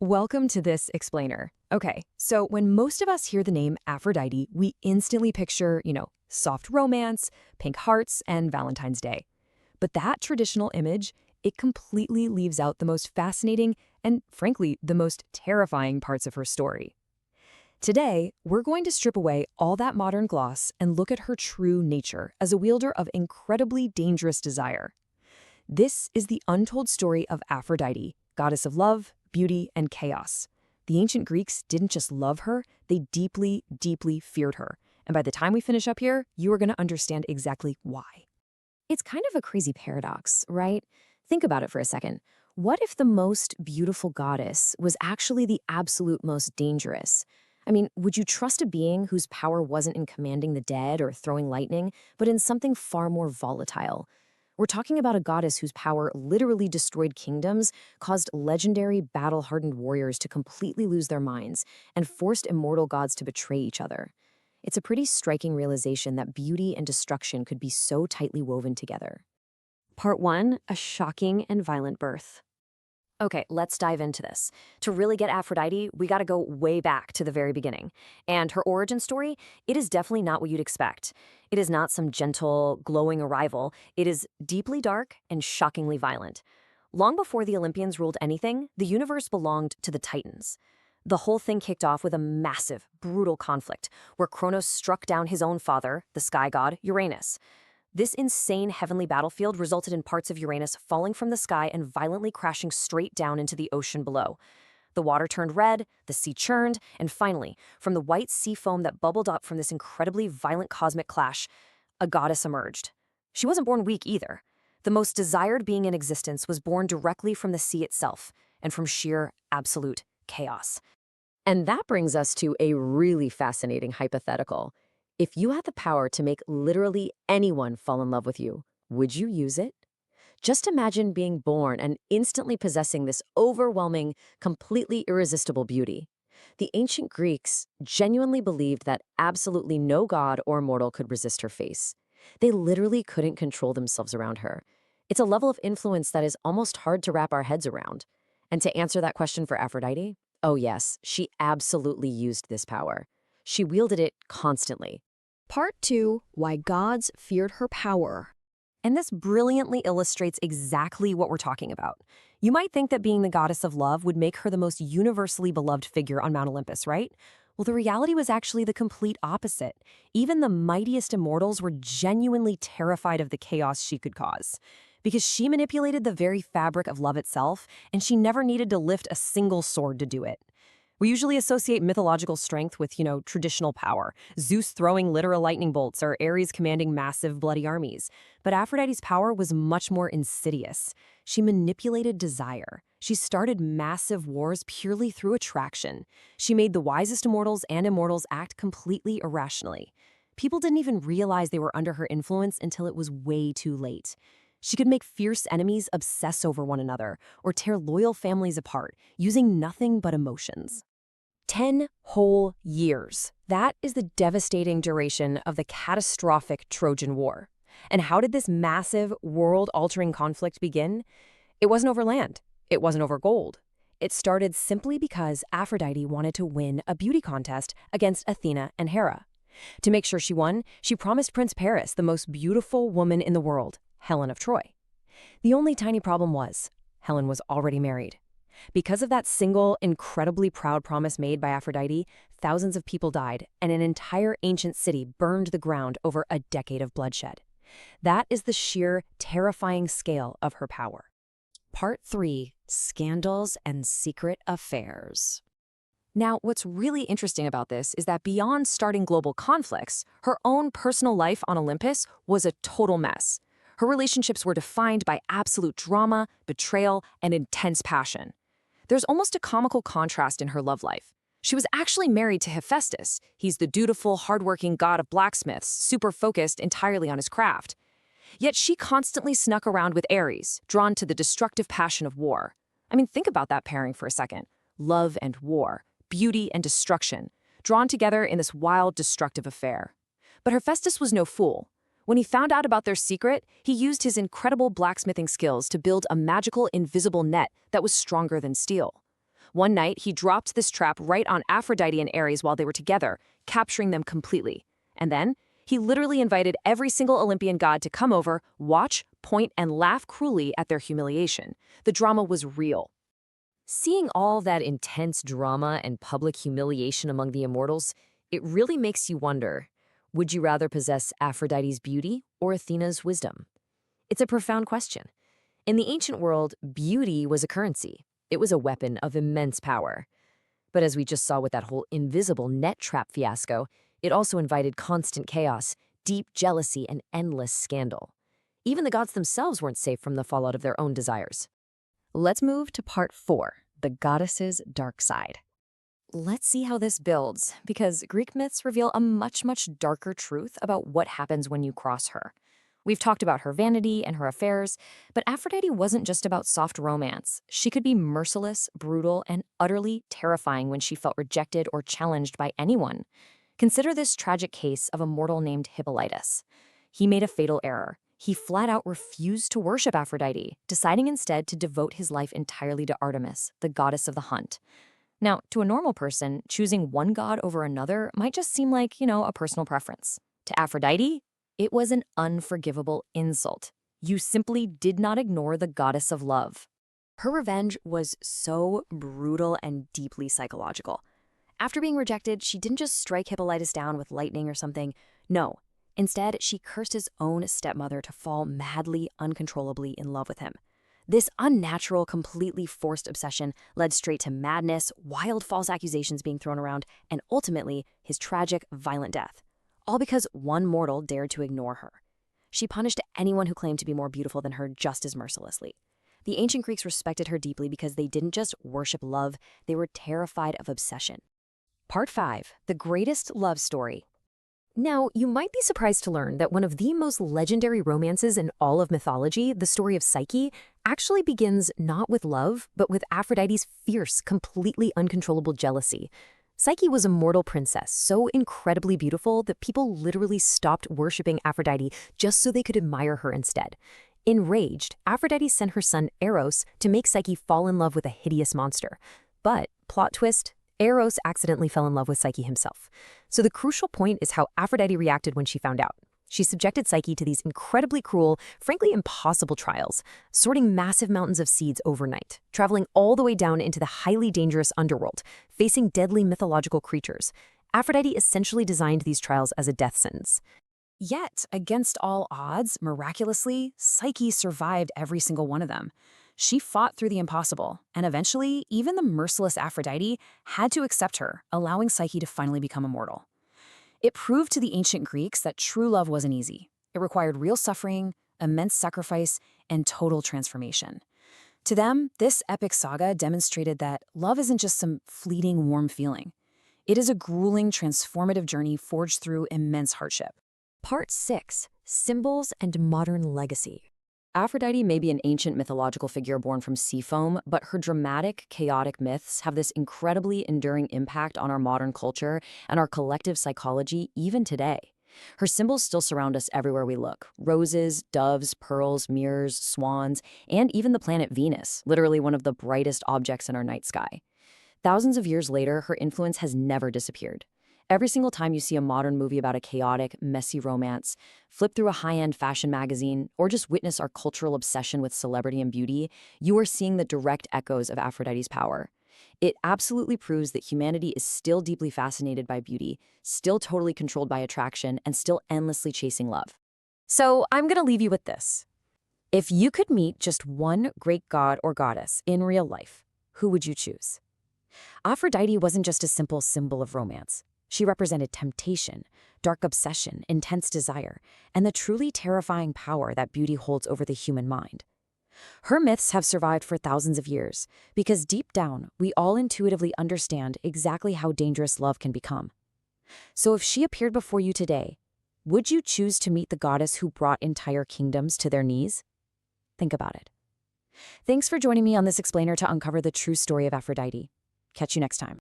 Welcome to this explainer. Okay, so when most of us hear the name Aphrodite, we instantly picture, soft romance, pink hearts, and Valentine's Day. But that traditional image, it completely leaves out the most fascinating and, frankly, the most terrifying parts of her story. Today, we're going to strip away all that modern gloss and look at her true nature as a wielder of incredibly dangerous desire. This is the untold story of Aphrodite, goddess of love, beauty, and chaos. The ancient Greeks didn't just love her, they deeply, deeply feared her. And by the time we finish up here, you are going to understand exactly why. It's kind of a crazy paradox, right? Think about it for a second. What if the most beautiful goddess was actually the absolute most dangerous? I mean, would you trust a being whose power wasn't in commanding the dead or throwing lightning, but in something far more volatile? We're talking about a goddess whose power literally destroyed kingdoms, caused legendary battle-hardened warriors to completely lose their minds, and forced immortal gods to betray each other. It's a pretty striking realization that beauty and destruction could be so tightly woven together. Part 1, a shocking and violent birth. Okay, let's dive into this. To really get Aphrodite, we gotta go way back to the very beginning. And her origin story, it is definitely not what you'd expect. It is not some gentle, glowing arrival. It is deeply dark and shockingly violent. Long before the Olympians ruled anything, the universe belonged to the Titans. The whole thing kicked off with a massive, brutal conflict, where Kronos struck down his own father, the sky god, Uranus. This insane heavenly battlefield resulted in parts of Uranus falling from the sky and violently crashing straight down into the ocean below. The water turned red, the sea churned, and finally, from the white sea foam that bubbled up from this incredibly violent cosmic clash, a goddess emerged. She wasn't born weak either. The most desired being in existence was born directly from the sea itself, and from sheer, absolute chaos. And that brings us to a really fascinating hypothetical. If you had the power to make literally anyone fall in love with you, would you use it? Just imagine being born and instantly possessing this overwhelming, completely irresistible beauty. The ancient Greeks genuinely believed that absolutely no god or mortal could resist her face. They literally couldn't control themselves around her. It's a level of influence that is almost hard to wrap our heads around. And to answer that question for Aphrodite, oh yes, she absolutely used this power. She wielded it constantly. Part 2, why gods feared her power. And this brilliantly illustrates exactly what we're talking about. You might think that being the goddess of love would make her the most universally beloved figure on Mount Olympus, right? Well, the reality was actually the complete opposite. Even the mightiest immortals were genuinely terrified of the chaos she could cause. Because she manipulated the very fabric of love itself, and she never needed to lift a single sword to do it. We usually associate mythological strength with, traditional power, Zeus throwing literal lightning bolts or Ares commanding massive bloody armies. But Aphrodite's power was much more insidious. She manipulated desire. She started massive wars purely through attraction. She made the wisest immortals and immortals act completely irrationally. People didn't even realize they were under her influence until it was way too late. She could make fierce enemies obsess over one another or tear loyal families apart, using nothing but emotions. 10 whole years. That is the devastating duration of the catastrophic Trojan War. And how did this massive, world-altering conflict begin? It wasn't over land. It wasn't over gold. It started simply because Aphrodite wanted to win a beauty contest against Athena and Hera. To make sure she won, she promised Prince Paris the most beautiful woman in the world, Helen of Troy. The only tiny problem was, Helen was already married. Because of that single, incredibly proud promise made by Aphrodite, thousands of people died, and an entire ancient city burned the ground over a decade of bloodshed. That is the sheer, terrifying scale of her power. Part 3, scandals and secret affairs. Now, what's really interesting about this is that beyond starting global conflicts, her own personal life on Olympus was a total mess. Her relationships were defined by absolute drama, betrayal, and intense passion. There's almost a comical contrast in her love life. She was actually married to Hephaestus. He's the dutiful, hardworking god of blacksmiths, super focused entirely on his craft. Yet she constantly snuck around with Ares, drawn to the destructive passion of war. I mean, think about that pairing for a second. Love and war, beauty and destruction, drawn together in this wild, destructive affair. But Hephaestus was no fool. When he found out about their secret, he used his incredible blacksmithing skills to build a magical, invisible net that was stronger than steel. One night, he dropped this trap right on Aphrodite and Ares while they were together, capturing them completely. And then, he literally invited every single Olympian god to come over, watch, point, and laugh cruelly at their humiliation. The drama was real. Seeing all that intense drama and public humiliation among the immortals, it really makes you wonder, would you rather possess Aphrodite's beauty or Athena's wisdom? It's a profound question. In the ancient world, beauty was a currency. It was a weapon of immense power. But as we just saw with that whole invisible net trap fiasco, it also invited constant chaos, deep jealousy, and endless scandal. Even the gods themselves weren't safe from the fallout of their own desires. Let's move to part 4, the goddess's dark side. Let's see how this builds, because Greek myths reveal a much darker truth about what happens when you cross her. We've talked about her vanity and her affairs, but Aphrodite wasn't just about soft romance. She could be merciless, brutal, and utterly terrifying when she felt rejected or challenged by anyone. Consider this tragic case of a mortal named Hippolytus. He made a fatal error. He flat out refused to worship Aphrodite, deciding instead to devote his life entirely to Artemis, the goddess of the hunt. Now, to a normal person, choosing one god over another might just seem like, a personal preference. To Aphrodite, it was an unforgivable insult. You simply did not ignore the goddess of love. Her revenge was so brutal and deeply psychological. After being rejected, she didn't just strike Hippolytus down with lightning or something. No. Instead, she cursed his own stepmother to fall madly, uncontrollably in love with him. This unnatural, completely forced obsession led straight to madness, wild false accusations being thrown around, and ultimately, his tragic, violent death. All because one mortal dared to ignore her. She punished anyone who claimed to be more beautiful than her just as mercilessly. The ancient Greeks respected her deeply because they didn't just worship love, they were terrified of obsession. Part 5, the greatest love story. Now, you might be surprised to learn that one of the most legendary romances in all of mythology, the story of Psyche, actually begins not with love, but with Aphrodite's fierce, completely uncontrollable jealousy. Psyche was a mortal princess, so incredibly beautiful that people literally stopped worshiping Aphrodite just so they could admire her instead. Enraged, Aphrodite sent her son Eros to make Psyche fall in love with a hideous monster. But, plot twist, Eros accidentally fell in love with Psyche himself. So the crucial point is how Aphrodite reacted when she found out. She subjected Psyche to these incredibly cruel, frankly impossible trials, sorting massive mountains of seeds overnight, traveling all the way down into the highly dangerous underworld, facing deadly mythological creatures. Aphrodite essentially designed these trials as a death sentence. Yet, against all odds, miraculously, Psyche survived every single one of them. She fought through the impossible, and eventually, even the merciless Aphrodite had to accept her, allowing Psyche to finally become immortal. It proved to the ancient Greeks that true love wasn't easy. It required real suffering, immense sacrifice, and total transformation. To them, this epic saga demonstrated that love isn't just some fleeting, warm feeling. It is a grueling, transformative journey forged through immense hardship. Part 6, Symbols and Modern Legacy. Aphrodite may be an ancient mythological figure born from sea foam, but her dramatic, chaotic myths have this incredibly enduring impact on our modern culture and our collective psychology even today. Her symbols still surround us everywhere we look. Roses, doves, pearls, mirrors, swans, and even the planet Venus, literally one of the brightest objects in our night sky. Thousands of years later, her influence has never disappeared. Every single time you see a modern movie about a chaotic, messy romance, flip through a high-end fashion magazine, or just witness our cultural obsession with celebrity and beauty, you are seeing the direct echoes of Aphrodite's power. It absolutely proves that humanity is still deeply fascinated by beauty, still totally controlled by attraction, and still endlessly chasing love. So I'm going to leave you with this. If you could meet just one great god or goddess in real life, who would you choose? Aphrodite wasn't just a simple symbol of romance. She represented temptation, dark obsession, intense desire, and the truly terrifying power that beauty holds over the human mind. Her myths have survived for thousands of years because deep down, we all intuitively understand exactly how dangerous love can become. So if she appeared before you today, would you choose to meet the goddess who brought entire kingdoms to their knees? Think about it. Thanks for joining me on this explainer to uncover the true story of Aphrodite. Catch you next time.